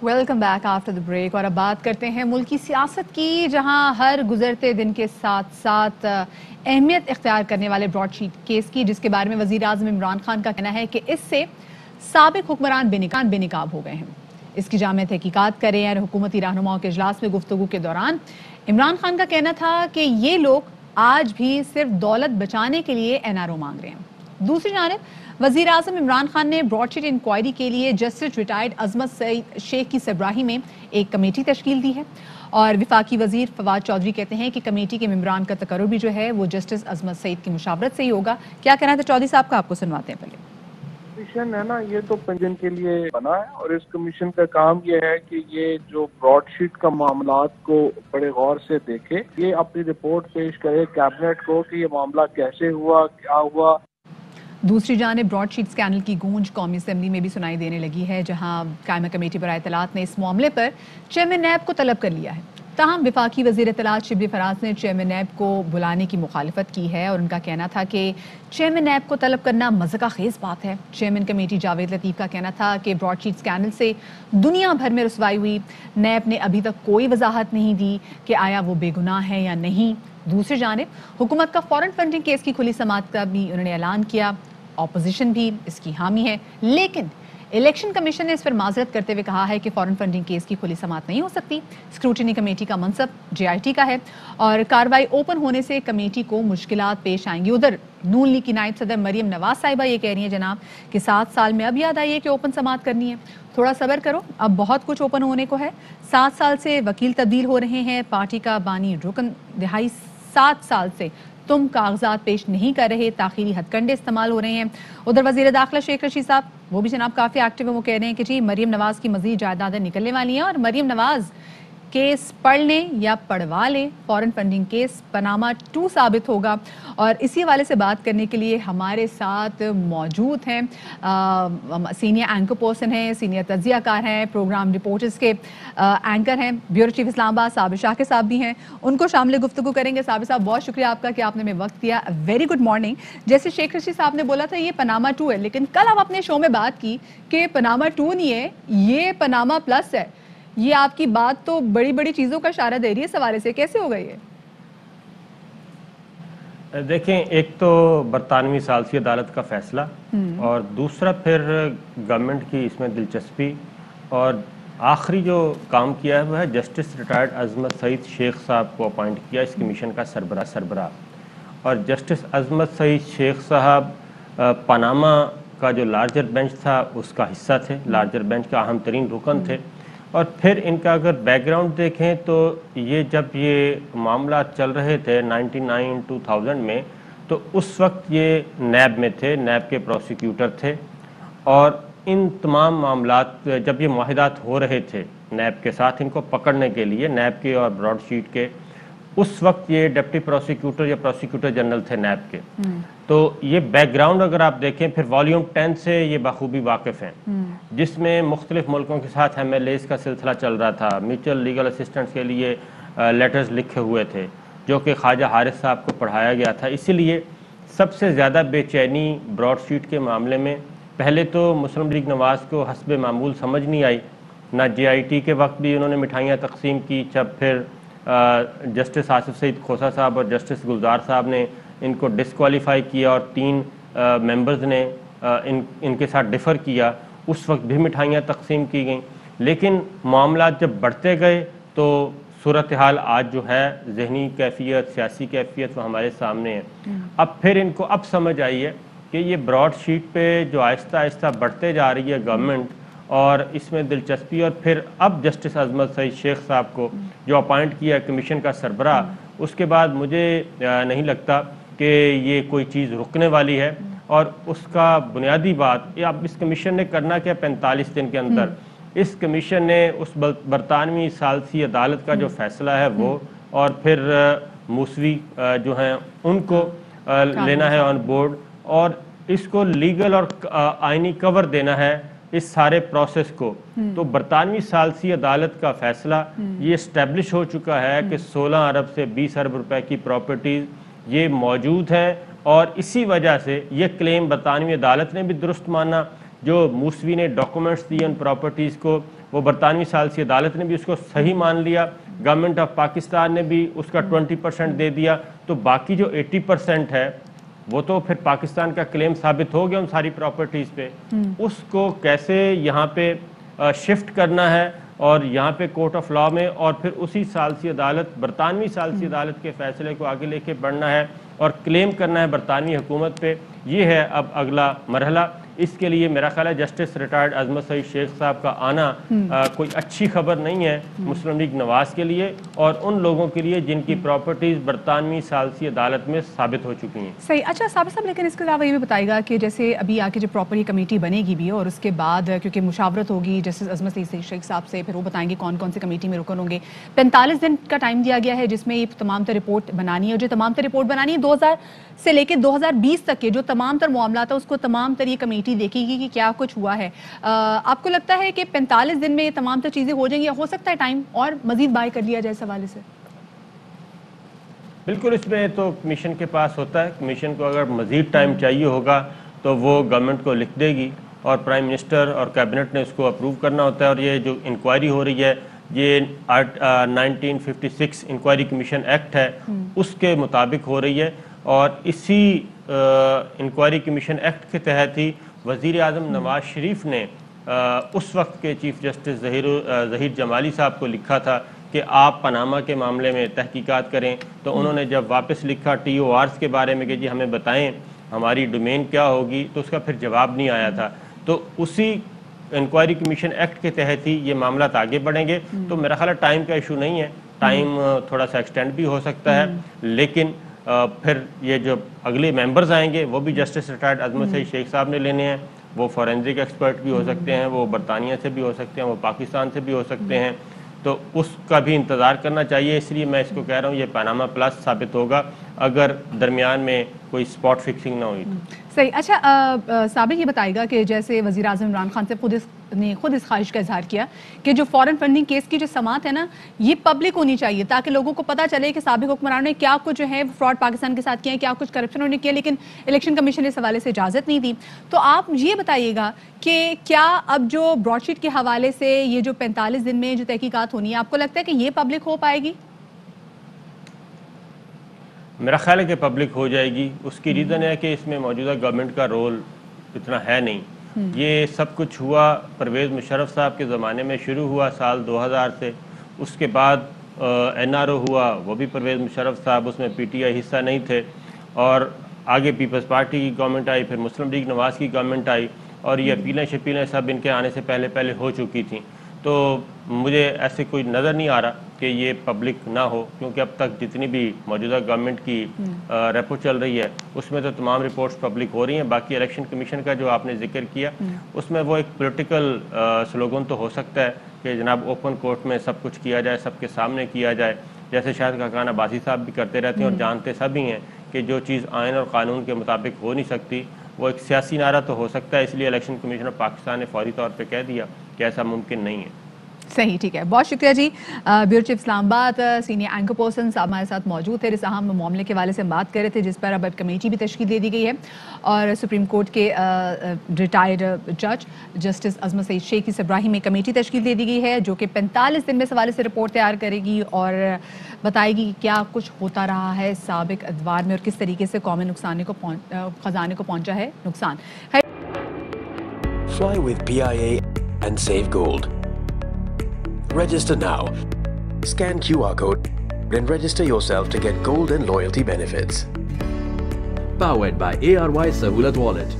Welcome back after the break. اور اب بات کرتے ہیں ملک کی سیاست کی، جہاں ہر گزرتے دن کے ساتھ ساتھ اہمیت اختیار کرنے والے براڈ شیٹ کیس کی، جس کے بارے میں وزیر اعظم عمران خان کا کہنا ہے کہ اس سے سابق حکمران بے نقاب ہو گئے ہیں. اس کی جامع تحقیقات کریں. اور حکومتی رہنماؤں کے اجلاس میں گفتگو کے دوران عمران خان کا کہنا تھا کہ یہ لوگ آج بھی صرف دولت بچانے کے لیے NRO مانگ رہے ہیں. دوسری جانب وزیر اعظم عمران خان نے براڈ شیٹ انکوائری کے لیے جسٹس ریٹائرڈ عظمت سعید شیخ کی سربراہی میں ایک کمیٹی تشکیل دی ہے. اور وفاقی وزیر فواد چودھری کہتے ہیں کہ کمیٹی کے ممبران کا تقرر بھی جو ہے وہ جسٹس عظمت سعید کی مشاورت سے ہی ہوگا. کیا کہنا تھا چودھری صاحب کا، آپ کو سنواتے ہیں. پہلے کمیشن ہے نا، یہ تو پنجن کے لیے بنا ہے، اور اس کمیشن کا کام یہ ہے کہ یہ جو براڈ شیٹ کا معاملات کو بڑے غور سے دیکھے، یہ اپنی رپورٹ پیش کرے کیبنٹ کو کہ یہ معاملہ کیسے ہوا، کیا ہوا. دوسری جانب براڈ شیٹ اسکینڈل کی گونج قومی اسمبلی میں بھی سنائی دینے لگی ہے، جہاں قائمہ کمیٹی برائے اطلاعات نے اس معاملے پر چیئرمین نیب کو طلب کر لیا ہے. تاہم وفاقی وزیر اطلاعات شبلی فراز نے چیئرمین نیب کو بلانے کی مخالفت کی ہے، اور ان کا کہنا تھا کہ چیئرمین نیب کو طلب کرنا مذاق خیز بات ہے. چیئرمین کمیٹی جاوید لطیف کا کہنا تھا کہ براڈ شیٹ اسکینڈل سے دنیا بھر میں رسوائی ہوئی. نیب نے ابھی تک کوئی وضاحت نہیں دی کہ آیا وہ بے گناہ ہے یا نہیں. دوسری جانب حکومت کا فورن فنڈنگ کیس کی کھلی سماعت کا بھی انہوں نے اعلان کیا. اپوزیشن بھی اس کی حامی ہے، لیکن الیکشن کمیشن نے اس پر معذرت کرتے ہوئے کہا ہے کہ فورن فنڈنگ کیس کی کھلی سماعت نہیں ہو سکتی. اسکروٹنی کمیٹی کا منصب JIT کا ہے اور کارروائی اوپن ہونے سے کمیٹی کو مشکلات پیش آئیں گی. ادھر نون لیگ کی نائب صدر مریم نواز صاحبہ یہ کہہ رہی ہیں جناب کہ 7 سال میں اب یاد آئی ہے کہ اوپن سماعت کرنی ہے. تھوڑا صبر کرو، اب بہت کچھ اوپن ہونے کو ہے. 7 سال سے وکیل تبدیل ہو رہے ہیں، پارٹی کا بانی رکن دہائی 7 سال سے تم کاغذات پیش نہیں کر رہے، تاخیری ہتھ کنڈے استعمال ہو رہے ہیں. ادھر وزیر داخلہ شیخ رشید صاحب وہ بھی جناب کافی ایکٹیو ہیں. وہ کہہ رہے ہیں کہ جی مریم نواز کی مزید جائیدادیں نکلنے والی ہیں، اور مریم نواز کیس پڑھ لیں یا پڑھوا لیں، فورن فنڈنگ کیس پاناما 2 ثابت ہوگا. اور اسی حوالے سے بات کرنے کے لیے ہمارے ساتھ موجود ہیں سینئر اینکر پرسن ہیں، سینئر تجزیہ کار ہیں، پروگرام رپورٹرز کے اینکر ہیں، بیورو چیف اسلام آباد صابر شاکر صاحب بھی ہیں. ان کو شامل گفتگو کریں گے. صابر صاحب بہت شکریہ آپ کا کہ آپ نے ہمیں وقت دیا. Very good morning. جیسے شیخ رشید صاحب نے بولا تھا یہ پاناما 2 ہے، لیکن کل ہم اپنے شو میں بات کی کہ پاناما 2 نہیں ہے، یہ پاناما پلس ہے. یہ آپ کی بات تو بڑی بڑی چیزوں کا اشارہ دے رہی ہے. اس حوالے سے کیسے ہو گئی ہے؟ دیکھیں، ایک تو برطانوی ثالثی عدالت کا فیصلہ، اور دوسرا پھر گورنمنٹ کی اس میں دلچسپی، اور آخری جو کام کیا ہے وہ ہے جسٹس ریٹائرڈ عظمت سعید شیخ صاحب کو اپوائنٹ کیا اس کمیشن کا سربراہ. اور جسٹس عظمت سعید شیخ صاحب پاناما کا جو لارجر بینچ تھا اس کا حصہ تھے، لارجر بینچ کا اہم ترین رکن تھے. اور پھر ان کا اگر بیک گراؤنڈ دیکھیں تو یہ جب یہ معاملات چل رہے تھے 99-2000 میں، تو اس وقت یہ نیب میں تھے، نیب کے پروسیکیوٹر تھے. اور ان تمام معاملات جب یہ معاہدات ہو رہے تھے نیب کے ساتھ ان کو پکڑنے کے لیے، نیب کے اور براڈ شیٹ کے، اس وقت یہ ڈپٹی پروسیکیوٹر یا پروسیکیوٹر جنرل تھے نیب کے. تو یہ بیک گراؤنڈ اگر آپ دیکھیں پھر والیوم 10 سے یہ بخوبی واقف ہیں، جس میں مختلف ملکوں کے ساتھ MLAs کا سلسلہ چل رہا تھا. میوچل لیگل اسسٹنٹس کے لیے لیٹرز لکھے ہوئے تھے جو کہ خواجہ حارث صاحب کو پڑھایا گیا تھا. اسی لیے سب سے زیادہ بے چینی براڈ شیٹ کے معاملے میں پہلے تو مسلم لیگ نواز کو حسب معمول سمجھ نہیں آئی. نہ JIT کے وقت بھی انہوں نے مٹھائیاں تقسیم کی، جب پھر جسٹس آصف سعید کھوسہ صاحب اور جسٹس گلزار صاحب نے ان کو ڈسکوالیفائی کیا اور 3 ممبرز نے ان کے ساتھ ڈفر کیا، اس وقت بھی مٹھائیاں تقسیم کی گئیں. لیکن معاملات جب بڑھتے گئے تو صورتحال آج جو ہے ذہنی کیفیت، سیاسی کیفیت وہ ہمارے سامنے ہے. اب پھر ان کو اب سمجھ آئی ہے کہ یہ براڈ شیٹ پہ جو آہستہ آہستہ بڑھتے جا رہی ہے گورنمنٹ، اور اس میں دلچسپی، اور پھر اب جسٹس عظمت سعید شیخ صاحب کو جو اپوائنٹ کیا کمیشن کا سربراہ، اس کے بعد مجھے نہیں لگتا کہ یہ کوئی چیز رکنے والی ہے. اور اس کا بنیادی بات اب اس کمیشن نے کرنا کیا 45 دن کے اندر، اس کمیشن نے اس برطانوی ثالثی عدالت کا جو فیصلہ ہے وہ، اور پھر موسوی جو ہیں ان کو لینا ہے آن بورڈ، اور اس کو لیگل اور آئینی کور دینا ہے اس سارے پروسیس کو. تو برطانوی ثالثی عدالت کا فیصلہ یہ اسٹیبلش ہو چکا ہے کہ 16 ارب سے 20 ارب روپے کی پراپرٹیز یہ موجود ہیں، اور اسی وجہ سے یہ کلیم برطانوی عدالت نے بھی درست مانا. جو موسوی نے ڈاکومنٹس دیے ان پراپرٹیز کو وہ برطانوی ثالثی عدالت نے بھی اس کو صحیح مان لیا, گورنمنٹ آف پاکستان نے بھی اس کا 20% دے دیا, تو باقی جو 80% ہے وہ تو پھر پاکستان کا کلیم ثابت ہو گیا ان ساری پراپرٹیز پہ. اس کو کیسے یہاں پہ شفٹ کرنا ہے اور یہاں پہ کورٹ آف لا میں, اور پھر اسی ثالثی عدالت برطانوی ثالثی عدالت کے فیصلے کو آگے لے کے بڑھنا ہے اور کلیم کرنا ہے برطانوی حکومت پہ, یہ ہے اب اگلا مرحلہ. اس کے لیے میرا خیال ہے جسٹس ریٹائرڈ عظمت سعید شیخ صاحب کا آنا کوئی اچھی خبر نہیں ہے مسلم لیگ نواز کے لیے اور ان لوگوں کے لیے جن کی پراپرٹیز برطانوی ثالثی عدالت میں ثابت ہو چکی ہیں. صحیح. اچھا صابر صاحب, لیکن اس کے علاوہ یہ بھی بتائے گا کہ جیسے ابھی آ کے جو پراپر یہ کمیٹی بنے گی بھی, اور اس کے بعد کیونکہ مشاورت ہوگی جسٹس عظمت سعید شیخ صاحب سے, پھر وہ بتائیں گے کون کون سی کمیٹی میں رکن ہوں گے. 45 دن کا ٹائم دیا گیا ہے جس میں یہ تمام تر رپورٹ بنانی ہے, اور جو تمام تر رپورٹ بنانی ہے 2000 سے لے کے 2020 تک کے جو تمام تر معاملات ہیں اس کو تمام تر یہ کمیٹی دیکھے گی کہ کیا کچھ ہوا ہے. آپ کو لگتا ہے کہ 45 دن میں یہ تمام تر چیزیں ہو جائیں گی, یا ہو سکتا ہے ٹائم اور مزید بائی کر لیا جائے اس حوالے سے؟ بالکل, اس میں تو کمیشن کے پاس ہوتا ہے, کمیشن کو اگر مزید ٹائم چاہیے ہوگا تو وہ گورنمنٹ کو لکھ دے گی اور پرائم منسٹر اور کیبنٹ نے اس کو اپروو کرنا ہوتا ہے. اور یہ جو انکوائری ہو رہی ہے یہ 1956 انکوائری کمیشن ایکٹ ہے اس کے مطابق ہو رہی ہے, اور اسی انکوائری کمیشن ایکٹ کے تحت ہی وزیر اعظم نواز شریف نے اس وقت کے چیف جسٹس ظہیر جمالی صاحب کو لکھا تھا کہ آپ پاناما کے معاملے میں تحقیقات کریں. تو انہوں نے جب واپس لکھا TORs کے بارے میں کہ جی ہمیں بتائیں ہماری ڈومین کیا ہوگی, تو اس کا پھر جواب نہیں آیا تھا. تو اسی انکوائری کمیشن ایکٹ کے تحت ہی یہ معاملات آگے بڑھیں گے. تو میرا خیال ہے ٹائم کا ایشو نہیں ہے, ٹائم تھوڑا سا ایکسٹینڈ بھی ہو سکتا ہے, لیکن پھر یہ جو اگلے ممبرز آئیں گے وہ بھی جسٹس ریٹائرڈ عظمت سعید شیخ صاحب نے لینے ہیں. وہ فورینزک ایکسپرٹ بھی ہو سکتے ہیں, وہ برطانیہ سے بھی ہو سکتے ہیں, وہ پاکستان سے بھی ہو سکتے ہیں, تو اس کا بھی انتظار کرنا چاہیے. اس لیے میں اس کو کہہ رہا ہوں یہ پاناما پلس ثابت ہوگا اگر درمیان میں کوئی اسپاٹ فکسنگ نہ ہوئی. صحیح. اچھا صابر یہ بتائے گا کہ جیسے وزیر اعظم عمران خان سے خود اس خواہش کا اظہار کیا کہ جو فورن فنڈنگ کیس کی جو سماعت ہے نا یہ پبلک ہونی چاہیے تاکہ لوگوں کو پتہ چلے کہ سابق حکمرانوں نے کیا کچھ جو ہے فراڈ پاکستان کے ساتھ کیا ہے, کیا کچھ کرپشن انہوں نے کیا, لیکن الیکشن کمیشن نے اس حوالے سے اجازت نہیں دی. تو آپ یہ بتائیے گا کہ کیا اب جو براڈ شیٹ کے حوالے سے یہ جو 45 دن میں جو تحقیقات ہونی ہے آپ کو لگتا ہے کہ یہ پبلک ہو پائے گی؟ میرا خیال ہے کہ پبلک ہو جائے گی. اس کی ریزن ہے کہ اس میں موجودہ گورنمنٹ کا رول اتنا ہے نہیں. یہ سب کچھ ہوا پرویز مشرف صاحب کے زمانے میں شروع ہوا سال 2000 سے, اس کے بعد NRO ہوا, وہ بھی پرویز مشرف صاحب, اس میں PTI حصہ نہیں تھے, اور آگے پیپلز پارٹی کی گورنمنٹ آئی, پھر مسلم لیگ نواز کی گورنمنٹ آئی, اور یہ اپیلیں شپیلیں سب ان کے آنے سے پہلے ہو چکی تھیں. تو مجھے ایسے کوئی نظر نہیں آ رہا کہ یہ پبلک نہ ہو, کیونکہ اب تک جتنی بھی موجودہ گورنمنٹ کی ریپو چل رہی ہے اس میں تو تمام رپورٹس پبلک ہو رہی ہیں. باقی الیکشن کمیشن کا جو آپ نے ذکر کیا اس میں وہ ایک پولیٹیکل سلوگن تو ہو سکتا ہے کہ جناب اوپن کورٹ میں سب کچھ کیا جائے, سب کے سامنے کیا جائے, جیسے شاہد خاقان عباسی صاحب بھی کرتے رہتے ہیں, اور جانتے سبھی ہیں کہ جو چیز آئین اور قانون کے مطابق ہو نہیں سکتی وہ ایک سیاسی نعرہ تو ہو سکتا ہے. اس لیے الیکشن کمیشن آف پاکستان نے فوری طور پہ کہہ دیا کہ ایسا ممکن نہیں ہے. صحیح, ٹھیک ہے, بہت شکریہ جی. بیورو چیف اسلام آباد سینئر اینکر پرسن صاحب ہمارے ساتھ موجود تھے. اس اہم معاملے کے حوالے سے ہم بات کر رہے تھے جس پر اب کمیٹی بھی تشکیل دے دی گئی ہے, اور سپریم کورٹ کے ریٹائرڈ جج جسٹس عظمت سعید شیخ کی سربراہی میں کمیٹی تشکیل دے دی گئی ہے جو کہ 45 دن میں اس حوالے سے رپورٹ تیار کرے گی اور بتائے گی کہ کیا کچھ ہوتا رہا ہے سابق ادوار میں اور کس طریقے سے قومی خزانے کو پہنچا ہے نقصان. Fly with PIA and save gold. Register now. Scan QR code and register yourself to get gold and loyalty benefits. Powered by ARY Sahulat Wallet.